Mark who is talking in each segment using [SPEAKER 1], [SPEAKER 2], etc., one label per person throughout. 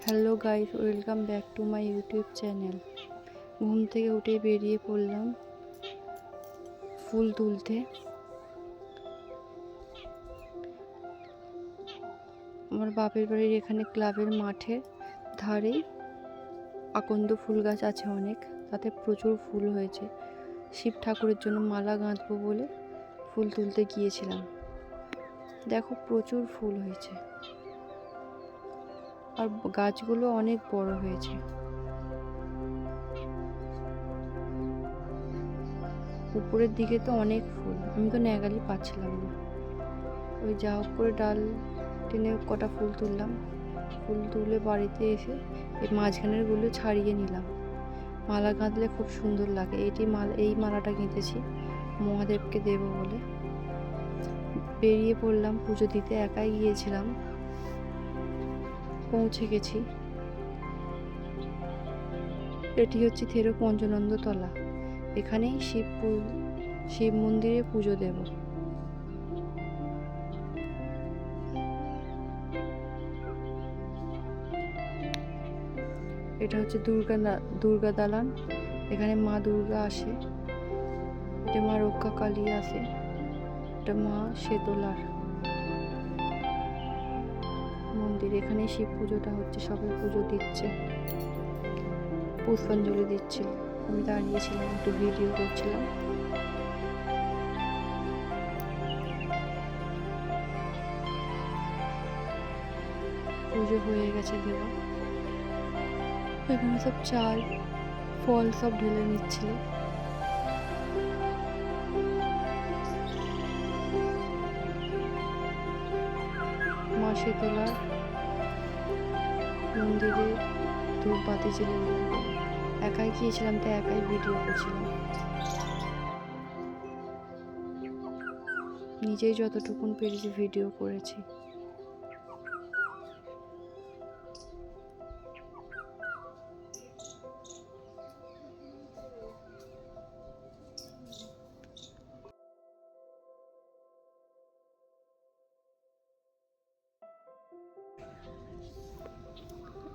[SPEAKER 1] Hello guys, welcome back to my YouTube channel. ঘুম থেকে উঠে বেরিয়ে পড়লাম ফুল তুলতে। আমার বাপের বাড়ির এখানে ক্লাবের মাঠের ধারেই আকন্দ ফুল গাছ আছে অনেক, তাতে প্রচুর ফুল হয়েছে। শিব ঠাকুরের জন্য মালা গাঁথবো বলে ফুল তুলতে গিয়েছিলাম। দেখো প্রচুর ফুল হয়েছে, আর গাছগুলো অনেক বড় হয়েছে। উপরের দিকে তো অনেক ফুল, আমি তো নেগালি পাচ্ছিলাম না। ওই যা হোক করে ডাল টেনে কটা ফুল তুললাম। ফুল তুলে বাড়িতে এসে এই মাঝখানের গুলো ছাড়িয়ে নিলাম। মালা গাঁথলে খুব সুন্দর লাগে। এই মালাটা গেঁথেছি মহাদেবকে দেব বলে। বেরিয়ে পড়লাম পুজো দিতে, একাই গিয়েছিলাম। পৌঁছে গেছি। এটি হচ্ছে থেরো পঞ্চনন্দ তলা। এখানেই শিব মন্দিরে পুজো দেব। এটা হচ্ছে দুর্গা দালান। এখানে মা দুর্গা আসে, এটা মা রক্ষা কালী আসে, এটা মা শেতলার মন্দির। এখানে শিব পুজোটা হচ্ছে, সবাই পুজো দিচ্ছে, পুষ্পাঞ্জলি দিচ্ছিল। আমি দাঁড়িয়েছিলাম, একটু ভিডিও করছিলাম। পুজো হয়ে গেছে দেওয়া। এখানে সব চাল ফল সব ঢেলে নিচ্ছিল। মা শীতলার মন্দিরে ধূপ বাতি জ্বেলে দিলাম। একাই গিয়েছিলাম, তো একাই ভিডিও করছিলাম। নিজেই যতটুকুন পেরেছি ভিডিও করেছি।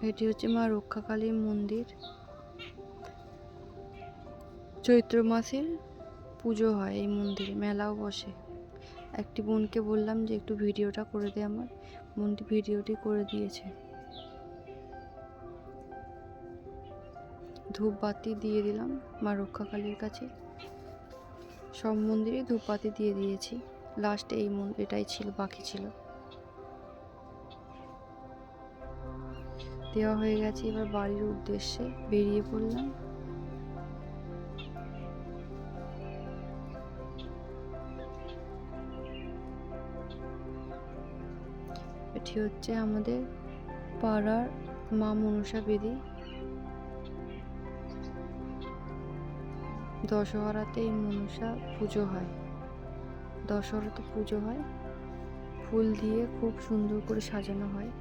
[SPEAKER 1] এটি হচ্ছে মা রক্ষাকালীর মন্দির। চৈত্র মাসে পুজো হয় এই মন্দিরে, মেলাও বসে। একটি বোনকে বললাম যে একটু ভিডিওটা করে দে আমার, বোনটি ভিডিওটি করে দিয়েছে। ধূপ বাতি দিয়ে দিলাম মা রক্ষাকালীর কাছে। সব মন্দিরে ধূপ বাতি দিয়ে দিয়েছি। লাস্টে এটাই ছিল, বাকি ছিল। দেওয়া হয়ে গেছে। এবার বাড়ির উদ্দেশ্যে বেরিয়ে পড়লাম। এটি হচ্ছে আমাদের পাড়ার মা মনসা বেদি। দশহরাতে এই মনসা পুজো হয়। দশহরাতে পুজো হয়, ফুল দিয়ে খুব সুন্দর করে সাজানো হয়।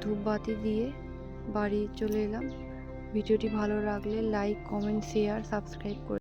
[SPEAKER 1] ধূপবাতি দিয়ে বাড়ি চলে এলাম। ভিডিওটি ভালো লাগলে লাইক, কমেন্ট, শেয়ার, সাবস্ক্রাইব করে